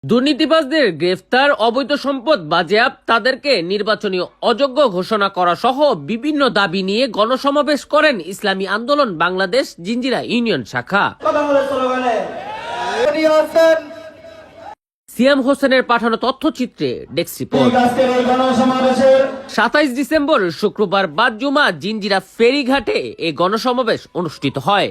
দুর্নীতিবাজদের গ্রেফতার, অবৈধ সম্পদ বাজেয়াপ্ত, তাদেরকে নির্বাচনী অযোগ্য ঘোষণা করা সহ বিভিন্ন দাবি নিয়ে গণসমাবেশ করেন ইসলামী আন্দোলন বাংলাদেশ জিঞ্জিরা ইউনিয়ন শাখা। সিয়াম হোসেনের পাঠানো তথ্যচিত্রে ডেস্ক রিপোর্ট। 27 ডিসেম্বর শুক্রবার বাদ জুমা জিঞ্জিরা ফেরিঘাটে এই গণসমাবেশ অনুষ্ঠিত হয়।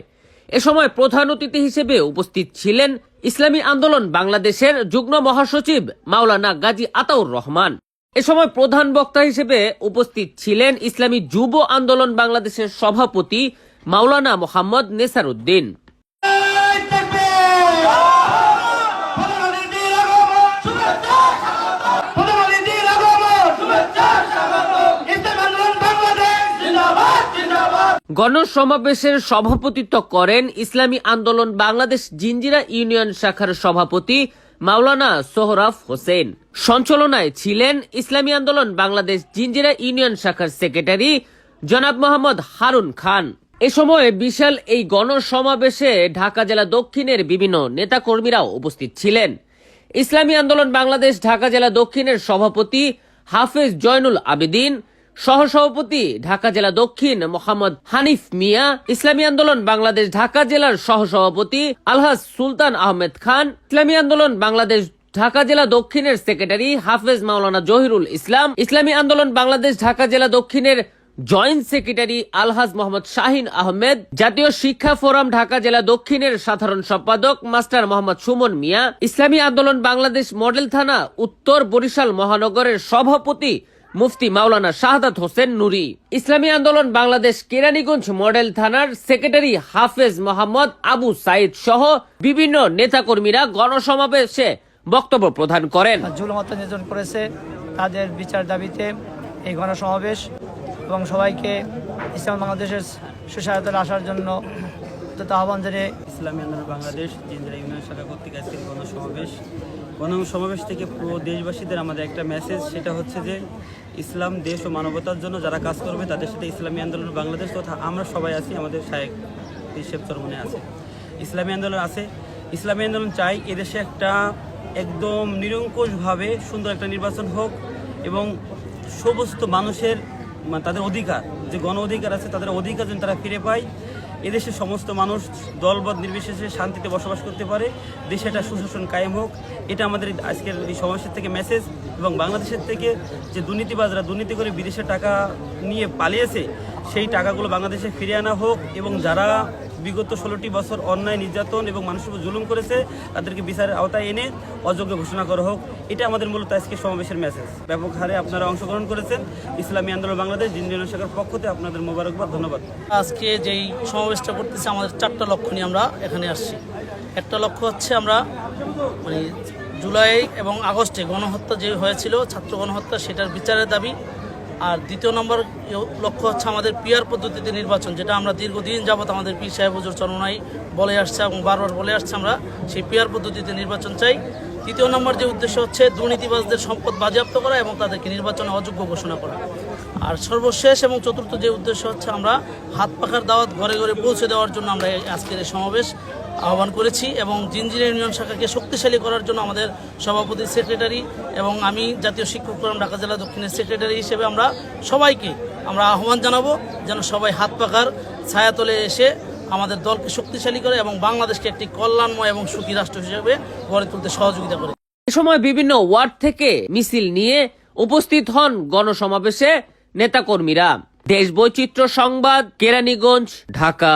এ সময় প্রধান অতিথি হিসেবে উপস্থিত ছিলেন ইসলামী আন্দোলন বাংলাদেশের যুগ্ম মহাসচিব মাওলানা গাজী আতাউর রহমান। এ সময় প্রধান বক্তা হিসেবে উপস্থিত ছিলেন ইসলামী যুব আন্দোলন বাংলাদেশের সভাপতি মাওলানা মোহাম্মদ নেসার উদ্দিন। গণসমাবেশের সভাপতিত্ব করেন ইসলামী আন্দোলন বাংলাদেশ জিঞ্জিরা ইউনিয়ন শাখার সভাপতি মাওলানা সোহরাফ হোসেন। সঞ্চালনায় ছিলেন ইসলামী আন্দোলন বাংলাদেশ জিঞ্জিরা ইউনিয়ন শাখার সেক্রেটারি জনাব মোহাম্মদ হারুন খান। এ সময় বিশাল এই গণসমাবেশে ঢাকা জেলা দক্ষিণের বিভিন্ন নেতাকর্মীরাও উপস্থিত ছিলেন। ইসলামী আন্দোলন বাংলাদেশ ঢাকা জেলা দক্ষিণের সভাপতি হাফেজ জয়নুল আবেদিন, সহসভাপতি ঢাকা জেলা দক্ষিণ মোহাম্মদ হানিফ মিয়া, ইসলামী আন্দোলন বাংলাদেশ ঢাকা জেলার সহসভাপতি আলহাজ সুলতান আহমেদ খান, ইসলামী আন্দোলন বাংলাদেশ ঢাকা জেলা দক্ষিণের সেক্রেটারি হাফেজ মাওলানা জহিরুল ইসলাম, ইসলামী আন্দোলন বাংলাদেশ ঢাকা জেলা দক্ষিণের জয়েন্ট সেক্রেটারি আলহাজ মোহাম্মদ শাহিন আহমেদ, জাতীয় শিক্ষা ফোরাম ঢাকা জেলা দক্ষিণের সাধারণ সম্পাদক মাস্টার মোহাম্মদ সুমন মিয়া, ইসলামী আন্দোলন বাংলাদেশ মডেল থানা উত্তর বরিশাল মহানগরের সভাপতি মুফতি মাওলানা শাহাদাত হোসেন নুরি, ইসলামী আন্দোলন বাংলাদেশ কেরানীগঞ্জ মডেল থানার সেক্রেটারি হাফেজ মোহাম্মদ আবু সাইদ সহ বিভিন্ন নেতাকর্মীরা গণসমাবেশে বক্তব্য প্রদান করেন। জুলুম নির্যাতন করেছে তাদের বিচার দাবিতে এই গণসমাবেশ এবং সবাইকে ইসলাম বাংলাদেশের সুসহায়তায় আসার জন্য আহ্বান জানিয়ে ইসলামী আন্দোলন বাংলাদেশ জিঞ্জিরা ইউনিয়ন শাখা কর্তৃক আজকের গণসমাবেশ থেকে পুরো দেশবাসীদের আমাদের একটা মেসেজ, সেটা হচ্ছে যে ইসলাম দেশ ও মানবতার জন্য যারা কাজ করবে তাদের সাথে ইসলামী আন্দোলন বাংলাদেশ তথা আমরা সবাই আছি, আমাদের শায়েখ হিসেব চরমনে আছে, ইসলামী আন্দোলন আছে। ইসলামী আন্দোলন চাই এদেশে একটা একদম নিরঙ্কুশভাবে সুন্দর একটা নির্বাচন হোক এবং সমস্ত মানুষের তাদের অধিকার, যে গণ অধিকার আছে তাদের অধিকার যেন তারা ফিরে পায়। এদেশের সমস্ত মানুষ দলবদ নির্বিশেষে শান্তিতে বসবাস করতে পারে, দেশে একটা সুশাসন কায়েম হোক, এটা আমাদের আজকের এই সমাবেশের থেকে মেসেজ। এবং বাংলাদেশের থেকে যে দুর্নীতিবাজরা দুর্নীতি করে বিদেশে টাকা নিয়ে পালিয়েছে সেই টাকাগুলো বাংলাদেশে ফিরে আনা হোক এবং যারা বিগত 16টি বছর অন্যায় নির্যাতন এবং মানুষের উপর জুলুম করেছে তাদেরকে বিচারের আওতায় এনে অযোগ্য ঘোষণা করা হোক, এটা আমাদের মূলত আজকে সমাবেশের মেসেজ। ব্যাপক হারে আপনারা অংশগ্রহণ করেছেন। ইসলামী আন্দোলন বাংলাদেশ জিঞ্জিরা শাখার পক্ষ থেকে আপনাদের মোবারকবাদ, ধন্যবাদ। আজকে যেই সমাবেশটা করতেছে আমাদের 4টা লক্ষ্য নিয়ে আমরা এখানে আসছি। একটা লক্ষ্য হচ্ছে আমরা জুলাই এবং আগস্টে গণহত্যা যে হয়েছিল, ছাত্র গণহত্যা, সেটার বিচারের দাবি। আর দ্বিতীয় নম্বর লক্ষ্য হচ্ছে আমাদের পিয়ার পদ্ধতিতে নির্বাচন, যেটা আমরা দীর্ঘদিন যাবৎ আমাদের পীর সাহেব হুজুর চরমনাই বলে আসছে এবং বারবার বলে আসছে, আমরা সেই পিয়ার পদ্ধতিতে নির্বাচন চাই। তৃতীয় নম্বর যে উদ্দেশ্য হচ্ছে দুর্নীতিবাজদের সম্পদ বাজেয়াপ্ত করা এবং তাদেরকে নির্বাচনে অযোগ্য ঘোষণা করা। আর সর্বশেষ এবং চতুর্থ যে উদ্দেশ্য হচ্ছে আমরা হাত পাখার দাওয়াত ঘরে ঘরে পৌঁছে দেওয়ার জন্য আমরা আজকের এই সমাবেশ আহ্বান করেছি এবং জিঞ্জিরা ইউনিয়ন শাখাকে শক্তিশালী করার জন্য আমাদের সভাপতি সেক্রেটারি এবং আমি জাতীয় শিক্ষক ফোরাম ঢাকা জেলা দক্ষিণের সেক্রেটারি হিসেবে আমরা সবাইকে আহ্বান জানাবো যেন সবাই হাত পাখার ছায়াতলে এসে আমাদের দলকে শক্তিশালী করে এবং বাংলাদেশকে একটি কল্যাণময় এবং সুখী রাষ্ট্র হিসেবে গড়ে তুলতে সহযোগিতা করে। এ সময় বিভিন্ন ওয়ার্ড থেকে মিছিল নিয়ে উপস্থিত হন গণসমাবেশে নেতাকর্মীরা। দেশ বৈচিত্র্য সংবাদ, কেরানীগঞ্জ, ঢাকা।